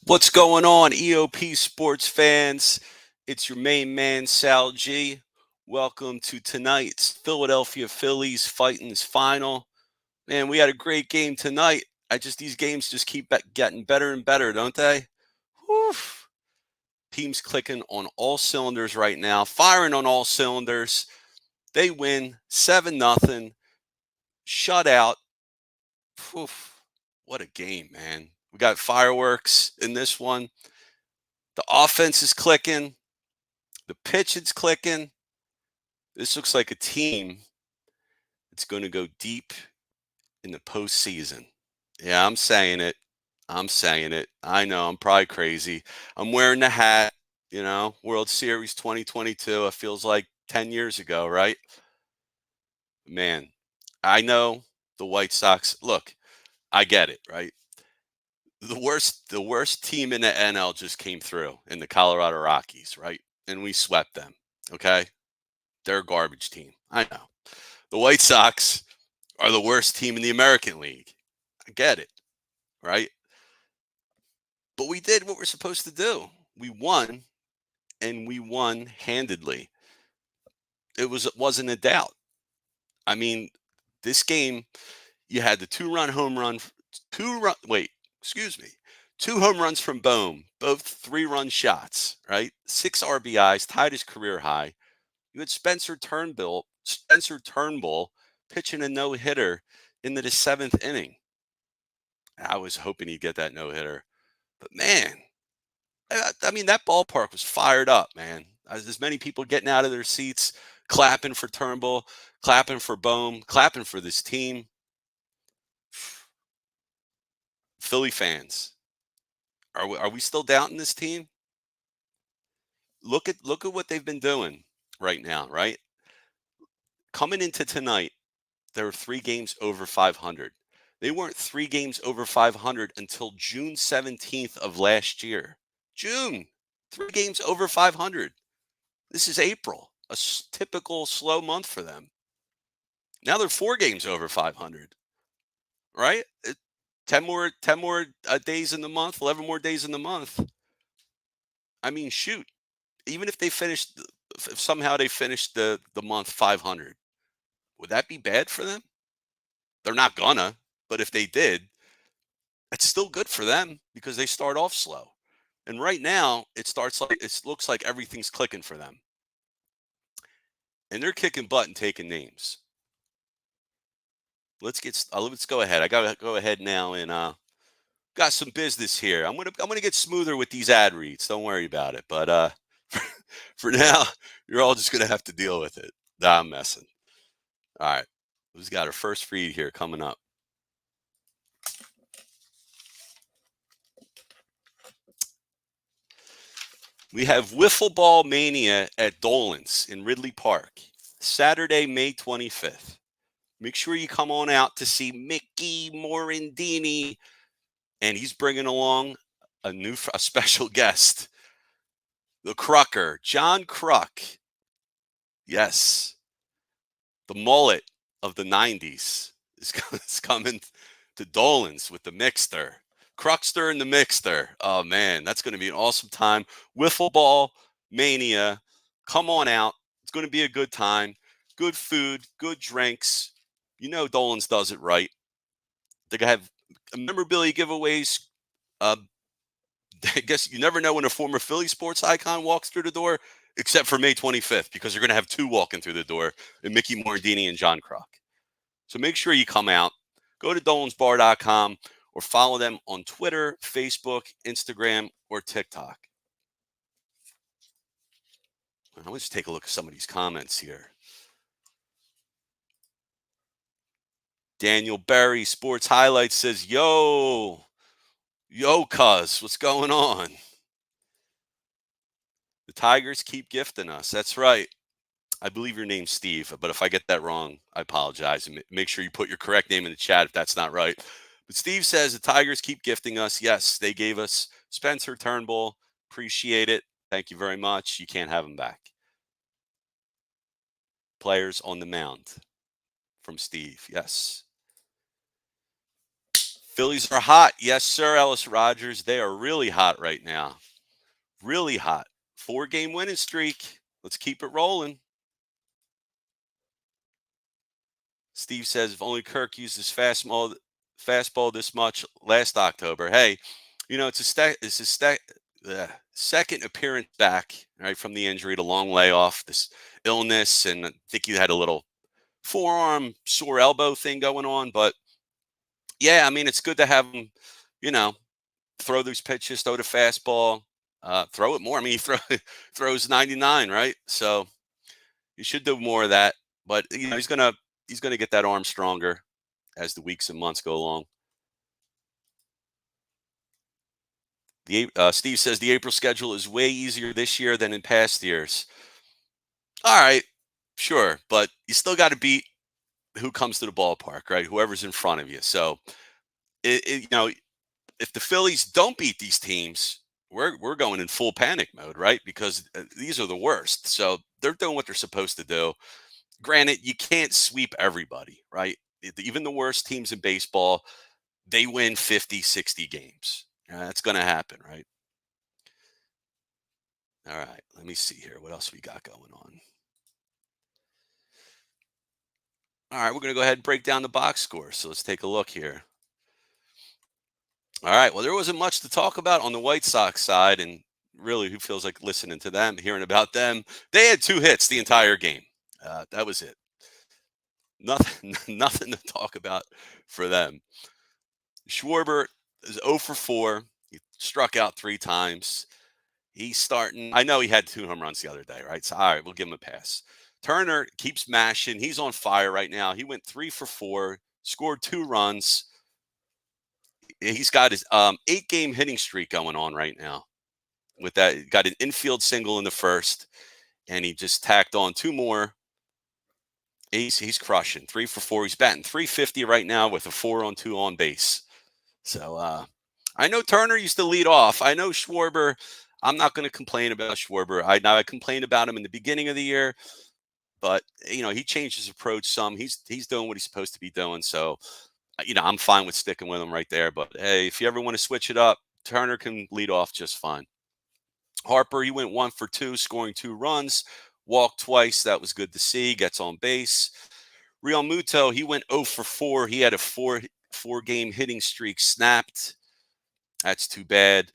What's going on, EOP sports fans? It's your main man, Sal G. Welcome to tonight's Philadelphia Phillies Fighting's final. Man, we had a great game tonight. These games just keep getting better and better, don't they? Whew. Team's clicking on all cylinders right now, firing on all cylinders. They win 7-0, shutout. Whew. What a game, man. We got fireworks in this one. The offense is clicking. The pitch is clicking. This looks like a team that's going to go deep in the postseason. Yeah, I'm saying it. I know I'm probably crazy. I'm wearing the hat, World Series 2022. It feels like 10 years ago, right? Man, I know the White Sox. Look, I get it, right? The worst team in the NL just came through in the Colorado Rockies, right? And we swept them. Okay? They're a garbage team. I know. The White Sox are the worst team in the American League. I get it, right? But we did what we're supposed to do. We won, and we won handedly. It wasn't a doubt. I mean, this game, you had the two home runs from Bohm, both 3-run shots, right? 6 RBIs, tied his career high. You had Spencer Turnbull pitching a no-hitter into the 7th inning. I was hoping he'd get that no-hitter. But, man, I mean, that ballpark was fired up, man. As many people getting out of their seats, clapping for Turnbull, clapping for Bohm, clapping for this team. Philly fans, are we still doubting this team? Look at what they've been doing right now, right? Coming into tonight, there were 3 games over 500. They weren't 3 games over 500 until June 17th of last year. June, 3 games over 500. This is April, a typical slow month for them. Now they're 4 games over 500, right? 10 more days in the month, 11 more days in the month. I mean, shoot, even if somehow they finished the month 500, would that be bad for them? They're not gonna, but if they did, it's still good for them because they start off slow. And right now, it looks like everything's clicking for them. And they're kicking butt and taking names. Let's go ahead. I gotta go ahead now and got some business here. I'm gonna get smoother with these ad reads. Don't worry about it. But for now, you're all just gonna have to deal with it. Nah, I'm messing. All right, we've got our first read here coming up. We have Wiffle Ball Mania at Dolan's in Ridley Park, Saturday, May 25th. Make sure you come on out to see Mickey Morandini, and he's bringing along a special guest, the Crucker, John Kruk. Yes, the mullet of the 90s is coming to Dolan's with the Mixter. Cruckster and the Mixter. Oh, man, that's going to be an awesome time. Wiffle Ball Mania. Come on out. It's going to be a good time. Good food, good drinks. You know Dolan's does it right. They're going to have memorabilia giveaways. I guess you never know when a former Philly sports icon walks through the door, except for May 25th, because you're going to have 2 walking through the door, Mickey Morandini and John Kruk. So make sure you come out. Go to dolansbar.com or follow them on Twitter, Facebook, Instagram, or TikTok. Let's just take a look at some of these comments here. Daniel Berry, Sports Highlights says, yo, cuz, what's going on? The Tigers keep gifting us. That's right. I believe your name's Steve, but if I get that wrong, I apologize. And make sure you put your correct name in the chat if that's not right. But Steve says the Tigers keep gifting us. Yes, they gave us Spencer Turnbull. Appreciate it. Thank you very much. You can't have him back. Players on the mound from Steve. Yes. Phillies are hot. Yes, sir, Ellis Rogers. They are really hot right now. Really hot. 4-game winning streak. Let's keep it rolling. Steve says if only Kirk used his fastball this much last October. Hey, it's a second appearance back, right, from the injury, the long layoff, this illness, and I think he had a little forearm sore elbow thing going on. But yeah, I mean, it's good to have him, you know, throw those pitches, throw the fastball, throw it more. I mean, throws 99, right? So he should do more of that. But he's gonna get that arm stronger as the weeks and months go along. Steve says the April schedule is way easier this year than in past years. All right, sure, but you still got to beat who comes to the ballpark, right? Whoever's in front of you. So, if the Phillies don't beat these teams, we're going in full panic mode, right? Because these are the worst. So they're doing what they're supposed to do. Granted, you can't sweep everybody, right? Even the worst teams in baseball, they win 50, 60 games. That's going to happen, right? All right, let me see here. What else we got going on? All right, we're going to go ahead and break down the box score. So let's take a look here. All right, well, there wasn't much to talk about on the White Sox side, and really, who feels like listening to them, hearing about them? They had 2 hits the entire game. That was it. Nothing, nothing to talk about for them. Schwarber is 0 for 4. He struck out 3 times. He's starting. I know he had 2 home runs the other day, right? So, all right, we'll give him a pass. Turner keeps mashing. He's on fire right now. He went 3 for 4, scored 2 runs. He's got his 8-game hitting streak going on right now. With that, he got an infield single in the first, and he just tacked on 2 more. He's crushing 3 for 4. He's batting 350 right now with a 4 on 2 on base. So I know Turner used to lead off. I know Schwarber. I'm not going to complain about Schwarber. I complained about him in the beginning of the year, but he changed his approach some. He's doing what he's supposed to be doing. So I'm fine with sticking with him right there. But hey, if you ever want to switch it up, Turner can lead off just fine. Harper, he went 1 for 2, scoring 2 runs, walked twice. That was good to see. Gets on base. Real Muto, he went 0 for 4. He had a 4-game hitting streak snapped. That's too bad.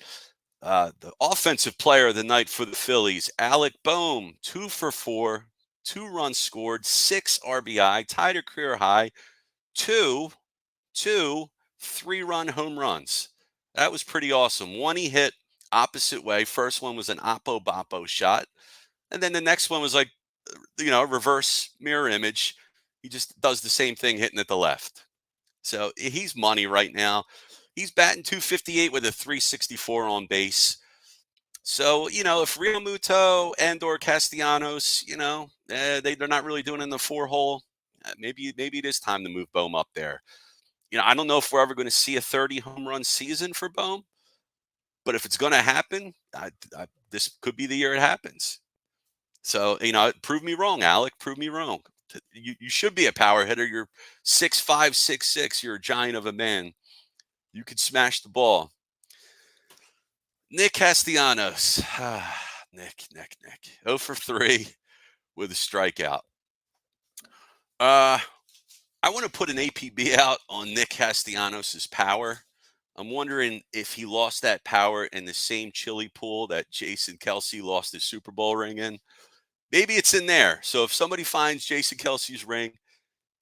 The offensive player of the night for the Phillies, Alec Bohm, 2 for 4, 2 runs scored, 6 RBI, tied a career high, two 3-run home runs. That was pretty awesome. One he hit opposite way. First one was an Oppo Boppo shot. And then the next one was like, reverse mirror image. He just does the same thing hitting at the left. So he's money right now. He's batting 258 with a 364 on base. So, if Real Muto and or Castellanos, they're not really doing it in the 4-hole, maybe it is time to move Bohm up there. I don't know if we're ever going to see a 30 home run season for Bohm, but if it's going to happen, this could be the year it happens. So, prove me wrong, Alec. Prove me wrong. You should be a power hitter. You're 6'5", 6'6". You're a giant of a man. You could smash the ball. Nick Castellanos. Nick. 0 for 3 with a strikeout. I want to put an APB out on Nick Castellanos' power. I'm wondering if he lost that power in the same chili pool that Jason Kelce lost his Super Bowl ring in. Maybe it's in there. So if somebody finds Jason Kelce's ring,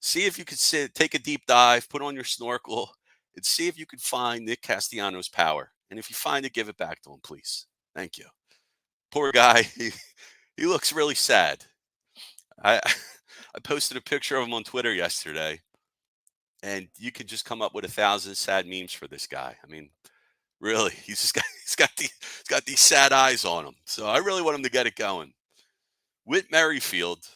see if you could take a deep dive, put on your snorkel, and see if you could find Nick Castellanos' power. And if you find it, give it back to him, please. Thank you. Poor guy. He looks really sad. I posted a picture of him on Twitter yesterday. and you can just come up with 1,000 sad memes for this guy. I mean, really, he's got these sad eyes on him. So I really want him to get it going. Whit Merrifield,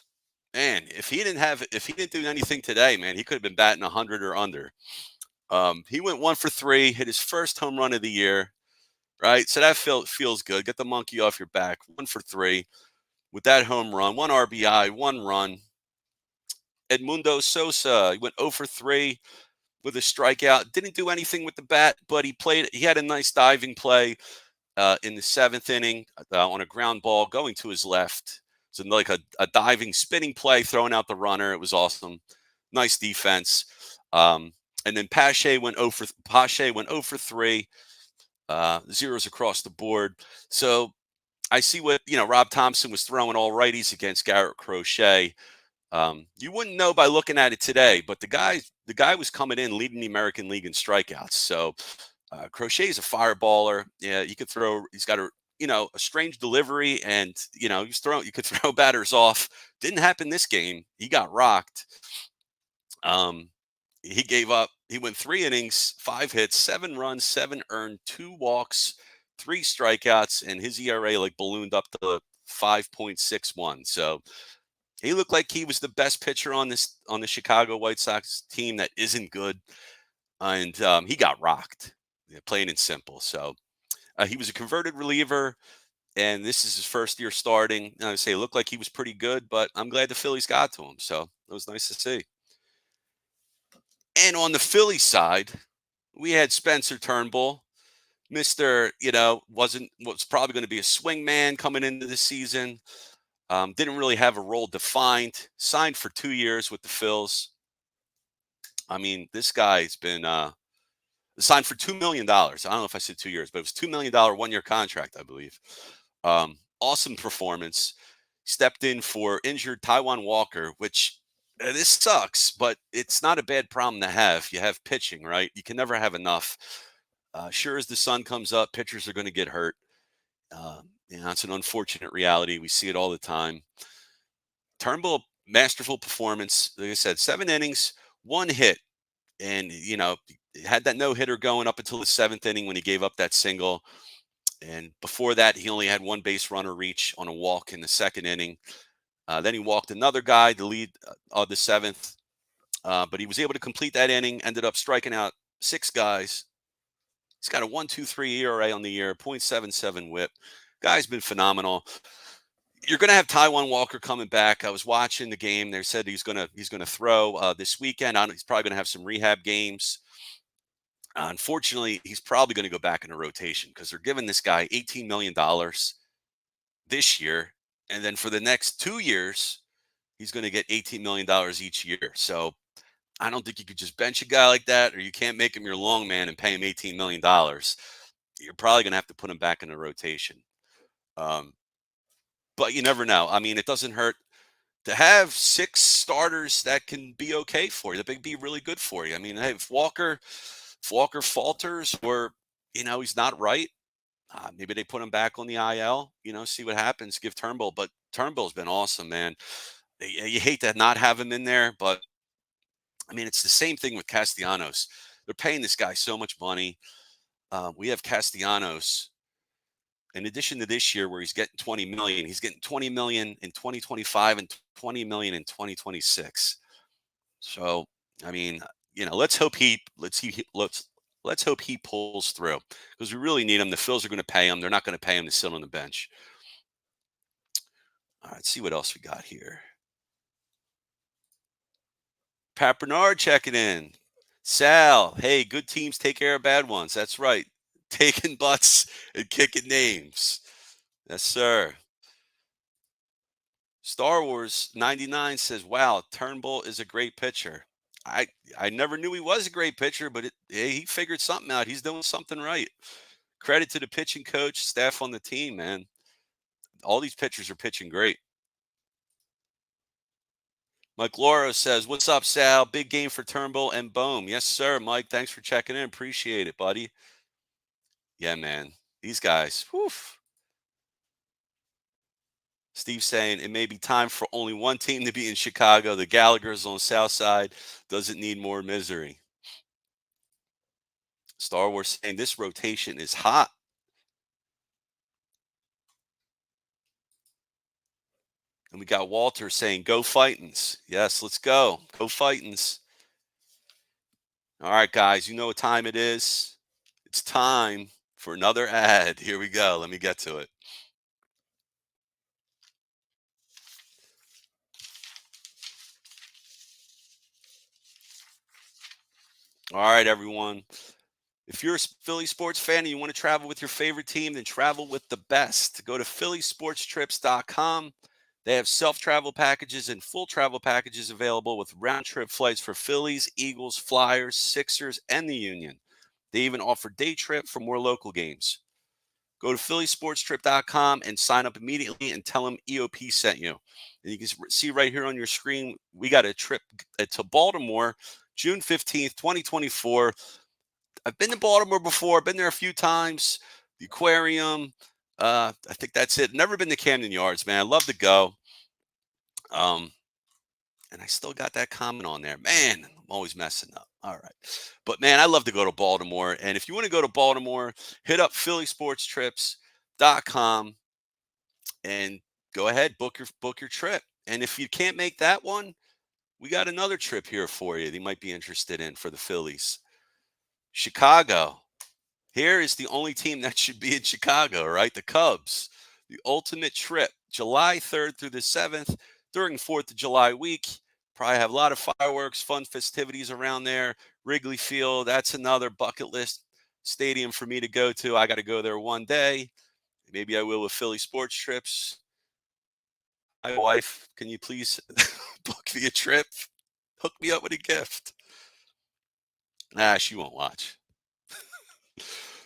man, if he didn't do anything today, man, he could have been batting 100 or under. He went 1 for 3, hit his first home run of the year, right? So that feels good. Get the monkey off your back. 1 for 3 with that home run, 1 RBI, 1 run. Edmundo Sosa, he went 0 for 3 with a strikeout. Didn't do anything with the bat, but he had a nice diving play in the 7th inning on a ground ball going to his left. So like a diving, spinning play, throwing out the runner. It was awesome. Nice defense. And then Pache went 0 for 3, zeros across the board. So I see what, Rob Thompson was throwing all righties against Garrett Crochet. You wouldn't know by looking at it today, but the guy was coming in leading the American League in strikeouts. So Crochet is a fireballer. Yeah, he could throw. He's got a strange delivery, and you could throw batters off. Didn't happen this game. He got rocked. He gave up. He went 3 innings, 5 hits, 7 runs, 7 earned, 2 walks, 3 strikeouts, and his ERA like ballooned up to 5.61. So he looked like he was the best pitcher on the Chicago White Sox team that isn't good, and he got rocked, plain and simple. So he was a converted reliever, and this is his first year starting. And I would say it looked like he was pretty good, but I'm glad the Phillies got to him. So it was nice to see. And on the Philly side, we had Spencer Turnbull, Mister. Was probably going to be a swing man coming into the season. Didn't really have a role defined. Signed for 2 years with the Phils. I mean, this guy's been signed for $2 million. I don't know if I said 2 years, but it was $2 million 1-year contract, I believe. Awesome performance. Stepped in for injured Taiwan Walker, which this sucks, but it's not a bad problem to have. You have pitching, right? You can never have enough. Sure as the sun comes up, pitchers are going to get hurt. It's an unfortunate reality. We see it all the time. Turnbull, masterful performance. Like I said, 7 innings, 1 hit. And, had that no-hitter going up until the 7th inning when he gave up that single. And before that, he only had 1 base runner reach on a walk in the 2nd inning. Then he walked another guy to lead the 7th. But he was able to complete that inning, ended up striking out 6 guys. He's got a 1.23 ERA on the year, 0.77 whip. Guy's been phenomenal. You're going to have Taiwan Walker coming back. I was watching the game. They said he's going to throw this weekend. He's probably going to have some rehab games. Unfortunately, he's probably going to go back into rotation because they're giving this guy $18 million this year. And then for the next 2 years, he's going to get $18 million each year. So I don't think you could just bench a guy like that, or you can't make him your long man and pay him $18 million. You're probably going to have to put him back in the rotation. But you never know. I mean, it doesn't hurt to have 6 starters that can be okay for you. That can be really good for you. I mean, hey, if Walker falters or, he's not right, maybe they put him back on the IL, see what happens, give Turnbull. But Turnbull's been awesome, man. You hate to not have him in there, but I mean, it's the same thing with Castellanos. They're paying this guy so much money. We have Castellanos, in addition to this year where he's getting 20 million, he's getting 20 million in 2025 and 20 million in 2026. So, I mean, let's hope he pulls through because we really need him. The Phils are going to pay him. They're not going to pay him to sit on the bench. All right, let's see what else we got here. Pat Bernard checking in. Sal, hey, good teams take care of bad ones. That's right. Taking butts and kicking names. Yes, sir. Star Wars 99 says, wow, Turnbull is a great pitcher. I never knew he was a great pitcher, but he figured something out. He's doing something right. Credit to the pitching coach, staff on the team, man. All these pitchers are pitching great. Mike Lauro says, what's up, Sal? Big game for Turnbull and BOHM. Yes, sir, Mike. Thanks for checking in. Appreciate it, buddy. Yeah, man. These guys, whew. Steve saying it may be time for only one team to be in Chicago. The Gallagher's on South Side doesn't need more misery. Star Wars saying this rotation is hot. And we got Walter saying, go Fightins. Yes, let's go. Go Fightins. All right, guys, you know what time it is. It's time for another ad. Here we go. Let me get to it. All right, everyone. If you're a Philly sports fan and you want to travel with your favorite team, then travel with the best. Go to phillysportstrips.com. They have self-travel packages and full travel packages available with round-trip flights for Phillies, Eagles, Flyers, Sixers, and the Union. They even offer day trip for more local games. Go to phillysportstrip.com and sign up immediately and tell them EOP sent you. And you can see right here on your screen, we got a trip to Baltimore, June 15th, 2024. I've been to Baltimore before. Been there a few times. The aquarium. I think that's it. Never been to Camden Yards, man. I love to go. And I still got that comment on there. Man, I'm always messing up. All right. But man, I love to go to Baltimore. And if you want to go to Baltimore, hit up phillysportstrips.com and go ahead, book your trip. And if you can't make that one, we got another trip here for you that you might be interested in for the Phillies. Chicago. Here is the only team that should be in Chicago, right? The Cubs. The ultimate trip, July 3rd through the 7th during 4th of July week. Probably have a lot of fireworks, fun festivities around there. Wrigley Field, that's another bucket list stadium for me to go to. I got to go there one day. Maybe I will with Philly Sports Trips. My wife, can you please book me a trip? Hook me up with a gift. Nah, she won't watch.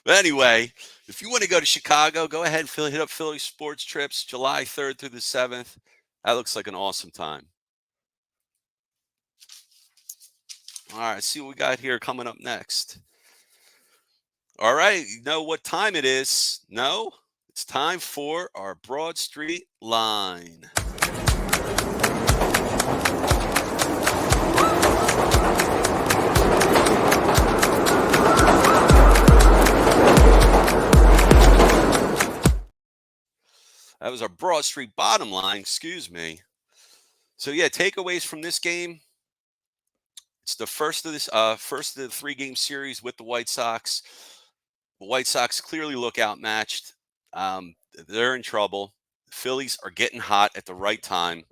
But anyway, if you want to go to Chicago, go ahead and hit up Philly Sports Trips, July 3rd through the 7th. That looks like an awesome time. All right, see what we got here coming up next. All right, you know what time it is? No? It's time for our Broad Street line. That was our Broad Street bottom line, excuse me. So yeah, takeaways from this game. It's the first of the 3-game series with the White Sox. The White Sox clearly look outmatched. They're in trouble. The Phillies are getting hot at the right time.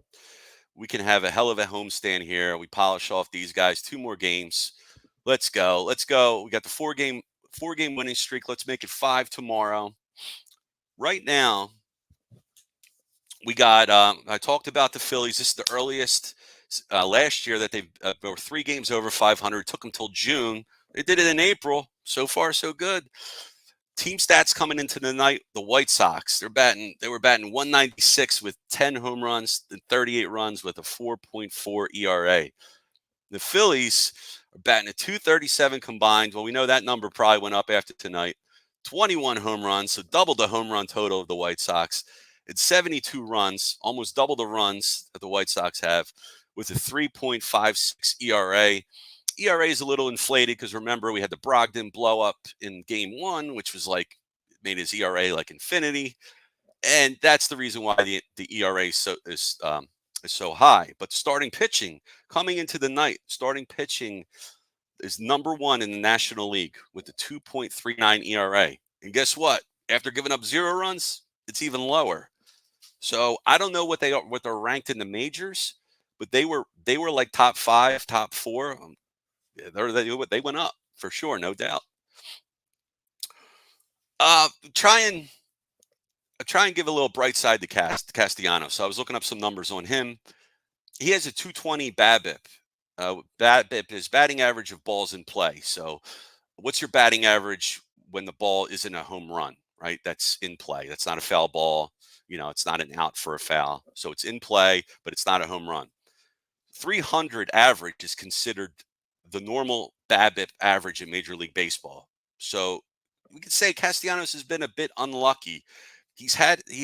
We can have a hell of a homestand here. We polish off these guys. 2 more games. Let's go. Let's go. We got the 4-game winning streak. Let's make it 5 tomorrow. Right now, we got. I talked about the Phillies. This is the earliest last year that they were 3 games over 500. Took them till June. They did it in April. So far, so good. Team stats coming into the night. The White Sox. They were batting 196 with 10 home runs and 38 runs with a 4.4 ERA. The Phillies are batting at 237 combined. Well, we know that number probably went up after tonight. 21 home runs, so double the home run total of the White Sox. It's 72 runs, almost double the runs that the White Sox have, with a 3.56 ERA. ERA is a little inflated because remember we had the Brogdon blow up in game 1, which was like made his ERA like infinity, and that's the reason why the ERA is so high. But starting pitching coming into the night, starting pitching is number 1 in the National League with the 2.39 ERA. And guess what? After giving up 0 runs, it's even lower. So I don't know what they're ranked in the majors, but they were like top 5, top 4. They went up for sure, no doubt. Try and give a little bright side to Castellanos. So I was looking up some numbers on him. He has a 220 BABIP. BABIP is batting average of balls in play. So what's your batting average when the ball isn't a home run, right? That's in play. That's not a foul ball. It's not an out for a foul. So it's in play, but it's not a home run. 300 average is considered the normal BABIP average in Major League Baseball. So we could say Castellanos has been a bit unlucky. He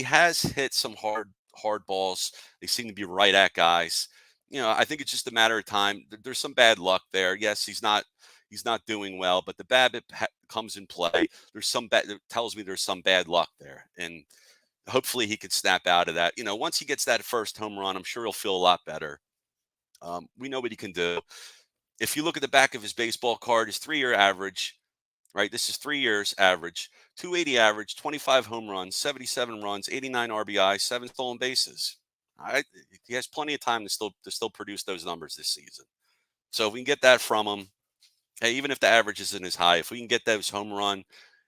has hit some hard hard balls. They seem to be right at guys. I think it's just a matter of time. There's some bad luck there. Yes, he's not doing well, but the BABIP comes in play. There's some bad that tells me there's some bad luck there, and hopefully he could snap out of that. Once he gets that first home run, I'm sure he'll feel a lot better. We know what he can do. If you look at the back of his baseball card, his 3-year average, right? This is 3 years average, 280 average, 25 home runs, 77 runs, 89 RBI, 7 stolen bases. He has plenty of time to still produce those numbers this season. So if we can get that from him, hey, even if the average isn't as high, if we can get those home run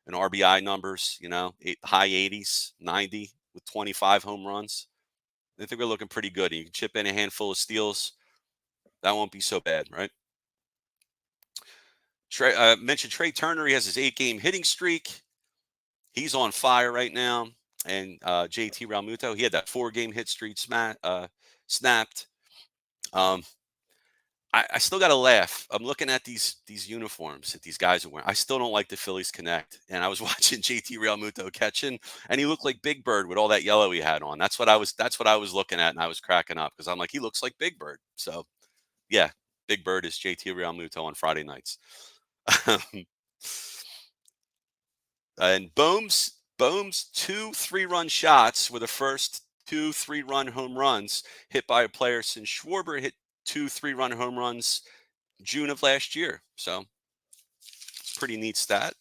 and RBI numbers, high 80s, 90 with 25 home runs, I think we're looking pretty good. And you can chip in a handful of steals. That won't be so bad, right? Mentioned Trey Turner. He has his 8-game hitting streak. He's on fire right now. And JT Realmuto, he had that 4-game hit streak snapped. I still got to laugh. I'm looking at these uniforms that these guys are wearing. I still don't like the Phillies Connect. And I was watching JT Realmuto catching, and he looked like Big Bird with all that yellow he had on. That's what I was looking at, and I was cracking up because I'm like, he looks like Big Bird. So yeah, Big Bird is JT Realmuto on Friday nights. And Bohm's 2 3-run shots were the first 2 3-run home runs hit by a player since Schwarber hit 2 3-run home runs June of last year. So it's a pretty neat stat.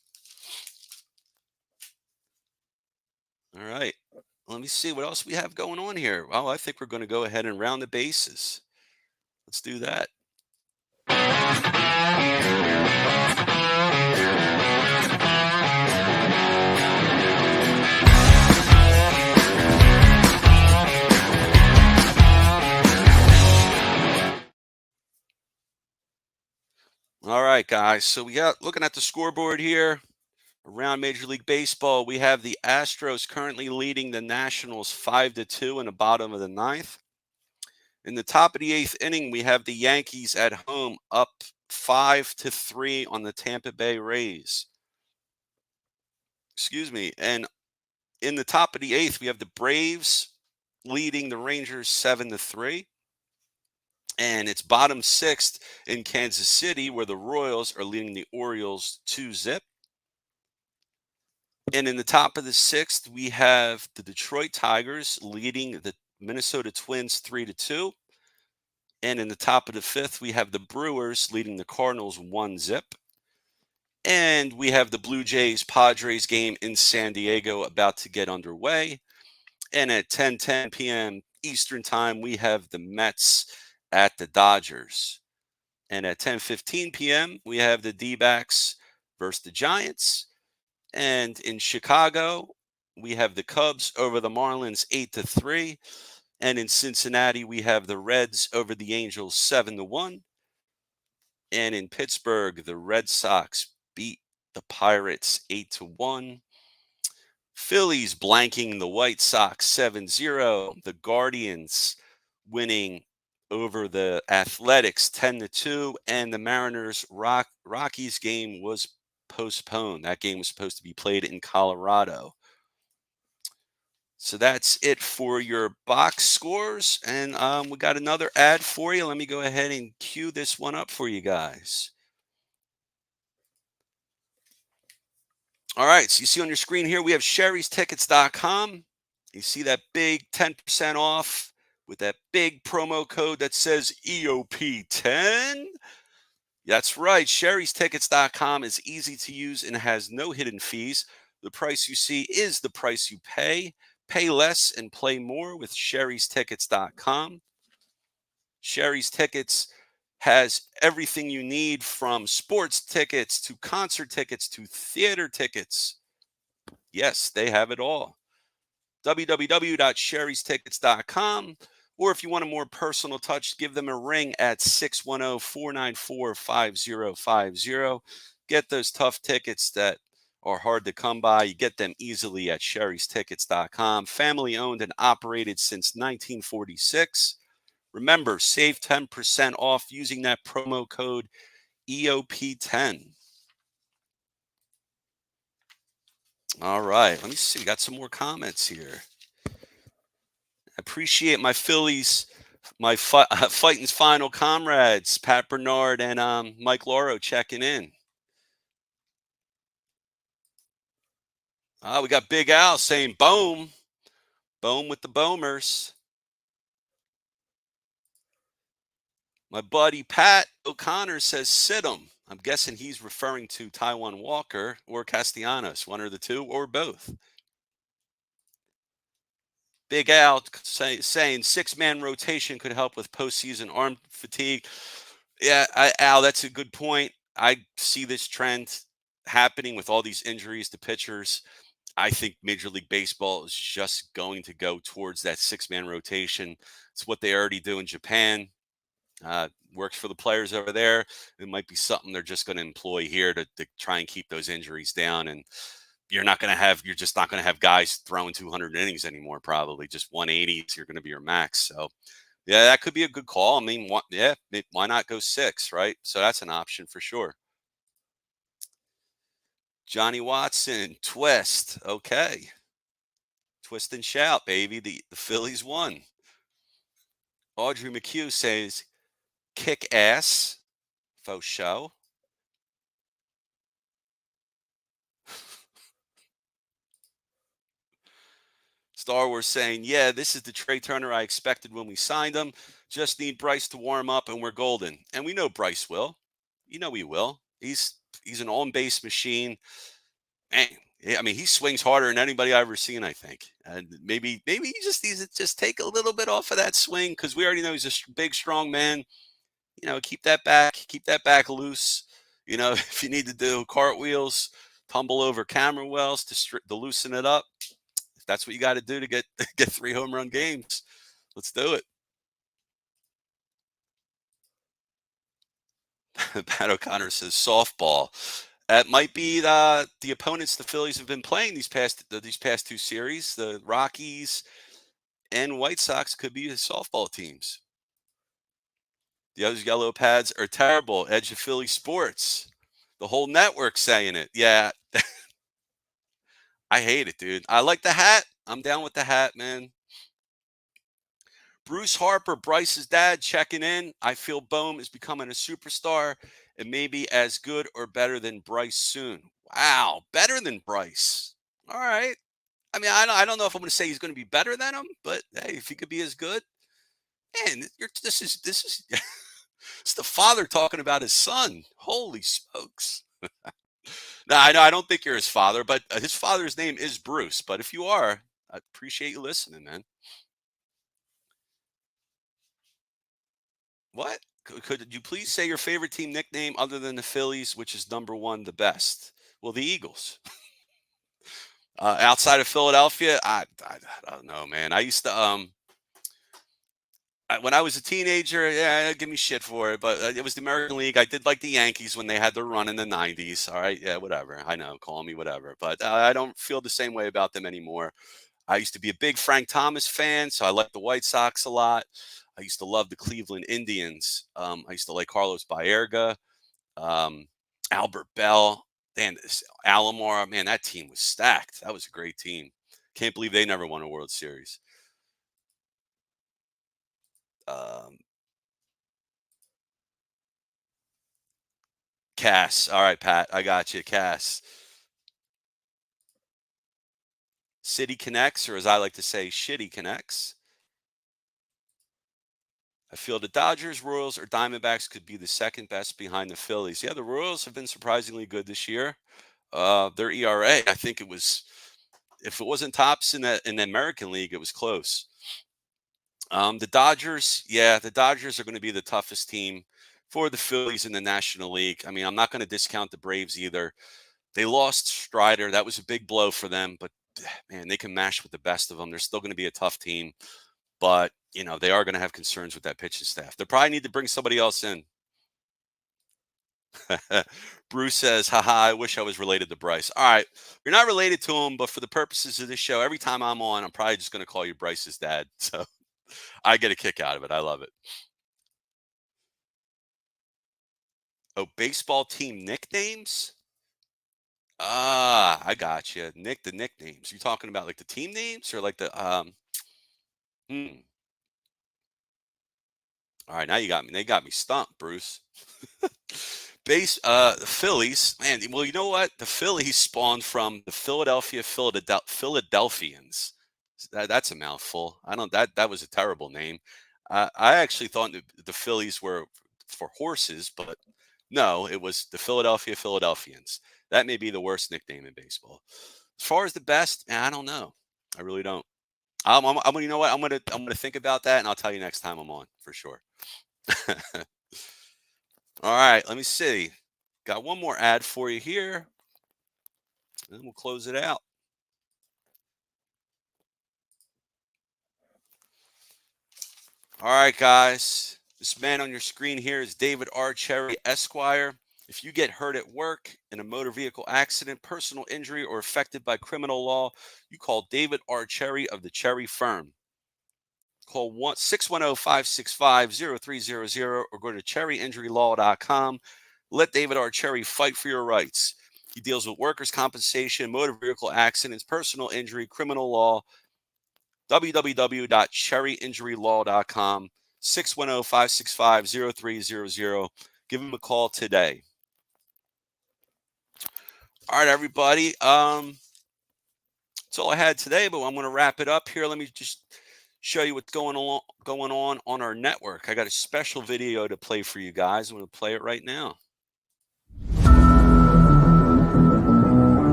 All right. Let me see what else we have going on here. Well, I think we're going to go ahead and round the bases. Let's do that. All right, guys. So we got looking at the scoreboard here around Major League Baseball. We have the Astros currently leading the Nationals 5-2 in the bottom of the 9th. In the top of the 8th inning, we have the Yankees at home up 5-3 on the Tampa Bay Rays. Excuse me. And in the top of the 8th, we have the Braves leading the Rangers 7-3. And it's bottom 6th in Kansas City, where the Royals are leading the Orioles 2-0. And in the top of the 6th, we have the Detroit Tigers leading the Minnesota Twins 3-2. And in the top of the 5th, we have the Brewers leading the Cardinals 1-0. And we have the Blue Jays Padres game in San Diego about to get underway. And at 10:10 p.m. Eastern Time, we have the Mets at the Dodgers. And at 10:15 p.m., we have the D-backs versus the Giants. And in Chicago, we have the Cubs over the Marlins 8-3. And in Cincinnati, we have the Reds over the Angels 7-1. And in Pittsburgh, the Red Sox beat the Pirates 8-1. Phillies blanking the White Sox 7-0. The Guardians winning over the Athletics 10-2. And the Mariners Rockies game was postponed. That game was supposed to be played in Colorado. So that's it for your box scores. And we got another ad for you. Let me go ahead and cue this one up for you guys. All right. So you see on your screen here, we have sherrystickets.com. You see that big 10% off with that big promo code that says EOP10. That's right. sherrystickets.com is easy to use and has no hidden fees. The price you see is the price you pay. Pay less and play more with sherrystickets.com. Sherry's Tickets has everything you need from sports tickets to concert tickets to theater tickets. Yes, they have it all. www.sherrystickets.com. Or if you want a more personal touch, give them a ring at 610-494-5050. Get those tough tickets that are hard to come by. You get them easily at sherrystickets.com. Family owned and operated since 1946. Remember, save 10% off using that promo code EOP10. All right, let me see. Got some more comments here. Appreciate my Phillies, my fighting's final comrades, Pat Bernard and Mike Lauro checking in. We got Big Al saying boom, boom with the boomers. My buddy Pat O'Connor says sit 'em. I'm guessing he's referring to Taiwan Walker or Castellanos, one or the two, or both. Big Al saying six-man rotation could help with postseason arm fatigue. Yeah, Al, that's a good point. I see this trend happening with all these injuries to pitchers. I think Major League Baseball is just going to go towards that six-man rotation. It's what they already do in Japan. Works for the players over there. It might be something they're just going to employ here to try and keep those injuries down. And you're just not going to have guys throwing 200 innings anymore, probably just 180. You're going to be your max. So, yeah, that could be a good call. I mean, why not go six, right? So that's an option for sure. Johnny Watson, twist. Okay. Twist and shout, baby. The Phillies won. Audrey McHugh says, kick ass. Faux show. Star Wars saying, yeah, this is the Trey Turner I expected when we signed him. Just need Bryce to warm up and we're golden. And we know Bryce will. You know he will. He's an on-base machine. Man, I mean, he swings harder than anybody I've ever seen, I think. And maybe he just needs to just take a little bit off of that swing because we already know he's a big, strong man. Keep that back loose. If you need to do cartwheels, tumble over camera wells to loosen it up, if that's what you got to do to get 3 home run games, let's do it. Pat O'Connor says softball. That might be the opponents the Phillies have been playing these past two series. The Rockies and White Sox could be the softball teams. Those yellow pads are terrible. Edge of Philly sports. The whole network saying it. Yeah, I hate it, dude. I like the hat. I'm down with the hat, man. Bruce Harper, Bryce's dad, checking in. I feel Bohm is becoming a superstar and maybe as good or better than Bryce soon. Wow, better than Bryce. All right. I mean, I don't know if I'm going to say he's going to be better than him, but hey, if he could be as good, man, this is it's the father talking about his son. Holy smokes! No, I know I don't think you're his father, but his father's name is Bruce. But if you are, I appreciate you listening, man. What? Could you please say your favorite team nickname other than the Phillies, which is number one, the best? Well, the Eagles. Outside of Philadelphia, I don't know, man. I used to when I was a teenager, yeah, give me shit for it, but it was the American League. I did like the Yankees when they had their run in the '90s. All right, yeah, whatever. I know, call me whatever, but I don't feel the same way about them anymore. I used to be a big Frank Thomas fan, so I like the White Sox a lot. I used to love the Cleveland Indians. I used to like Carlos Baerga, um, Albert Bell, and Alomar. Man, that team was stacked. That was a great team. Can't believe they never won a World Series. Um, Cass. All right, Pat. I got you. Cass. City Connects, or as I like to say, Shitty Connects. I feel the Dodgers, Royals, or Diamondbacks could be the second best behind the Phillies. Yeah, the Royals have been surprisingly good this year. Their ERA, I think it was, if it wasn't tops in the American League, it was close. The Dodgers, yeah, the Dodgers are going to be the toughest team for the Phillies in the National League. I mean, I'm not going to discount the Braves either. They lost Strider. That was a big blow for them, but man, they can mash with the best of them. They're still going to be a tough team, but they are going to have concerns with that pitching staff. They probably need to bring somebody else in. Bruce says, haha, I wish I was related to Bryce. All right. You're not related to him, but for the purposes of this show, every time I'm on, I'm probably just going to call you Bryce's dad. So I get a kick out of it. I love it. Oh, baseball team nicknames? I got you. The nicknames. You talking about like the team names or like the Hmm. All right, now you got me. They got me stumped, Bruce. The Phillies, man. Well, you know what? The Phillies spawned from the Philadelphians. That's a mouthful. I don't. That was a terrible name. I actually thought the Phillies were for horses, but no, it was the Philadelphia Philadelphians. That may be the worst nickname in baseball. As far as the best, I don't know. I really don't. You know what? I'm gonna think about that, and I'll tell you next time I'm on for sure. All right, let me see. Got one more ad for you here, and then we'll close it out. All right, guys. This man on your screen here is David R. Cherry, Esquire. If you get hurt at work in a motor vehicle accident, personal injury, or affected by criminal law, you call David R. Cherry of the Cherry Firm. Call 610-565-0300 or go to cherryinjurylaw.com. Let David R. Cherry fight for your rights. He deals with workers' compensation, motor vehicle accidents, personal injury, criminal law. www.cherryinjurylaw.com. 610-565-0300. Give him a call today. All right, everybody. That's all I had today, but I'm going to wrap it up here. Let me just show you what's going on our network. I got a special video to play for you guys. I'm going to play it right now.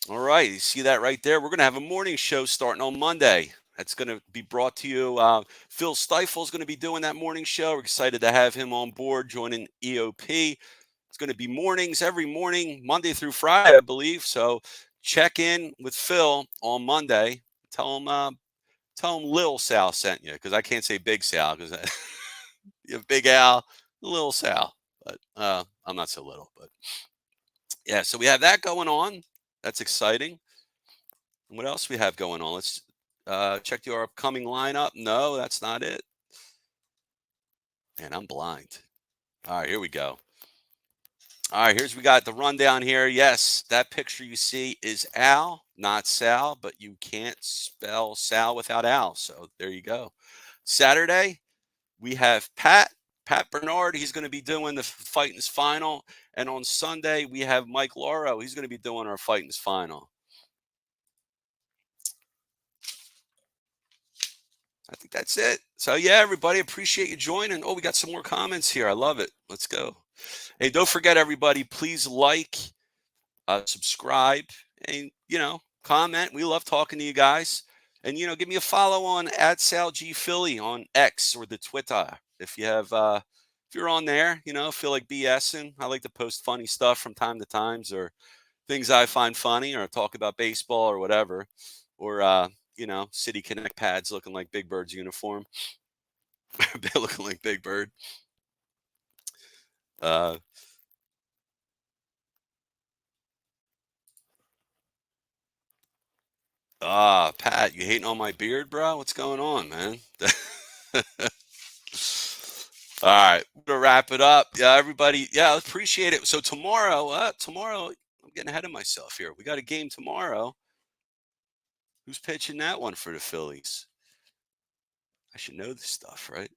All right, you see that right there? We're going to have a morning show starting on Monday. That's going to be brought to you. Phil Stiefel is going to be doing that morning show. We're excited to have him on board joining EOP. It's going to be mornings every morning, Monday through Friday, I believe. So check in with Phil on Monday. Tell him Lil Sal sent you, because I can't say Big Sal because you have Big Al, Lil Sal. But I'm not so little. But yeah, so we have that going on. That's exciting. And what else we have going on? Let's check your upcoming lineup. No, that's not it. Man, I'm blind. All right, here we go. All right, we got the rundown here. Yes, that picture you see is Al, not Sal, but you can't spell Sal without Al. So there you go. Saturday, we have Pat Bernard. He's going to be doing the Fighting's Final. And on Sunday, we have Mike Lauro. He's going to be doing our Fighting's Final. I think that's it. So, yeah, everybody, appreciate you joining. Oh, we got some more comments here. I love it. Let's go. Hey, don't forget, everybody, please like, subscribe, and, comment. We love talking to you guys. And, give me a follow on @SalGPhilly on X or the Twitter. If you have, if you're on there, feel like BSing. I like to post funny stuff from time to time, or things I find funny, or talk about baseball or whatever, or City Connect pads looking like Big Bird's uniform. They're looking like Big Bird. Pat, you hating on my beard, bro? What's going on, man? All right, we're gonna wrap it up. Yeah, everybody. Yeah, appreciate it. So tomorrow, I'm getting ahead of myself here. We got a game tomorrow. Who's pitching that one for the Phillies? I should know this stuff, right?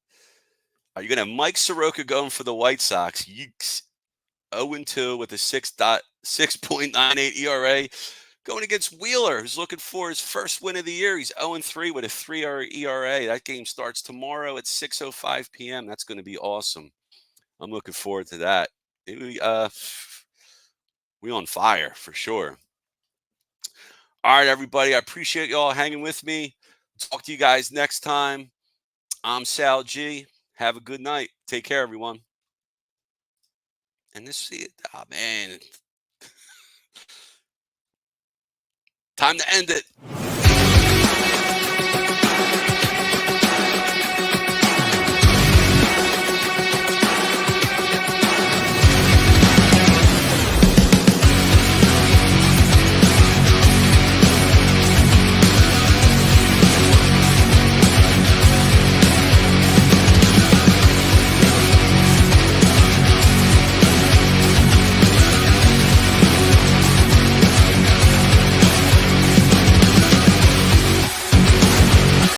Are you gonna have Mike Soroka going for the White Sox? Yeeks. 0-2 with a 6.98 ERA. Going against Wheeler, who's looking for his first win of the year. He's 0-3 with a 3 ERA. That game starts tomorrow at 6:05 p.m. That's going to be awesome. I'm looking forward to that. We on fire for sure. All right, everybody. I appreciate y'all hanging with me. Talk to you guys next time. I'm Sal G. Have a good night. Take care, everyone. And this, oh man. Time to end it.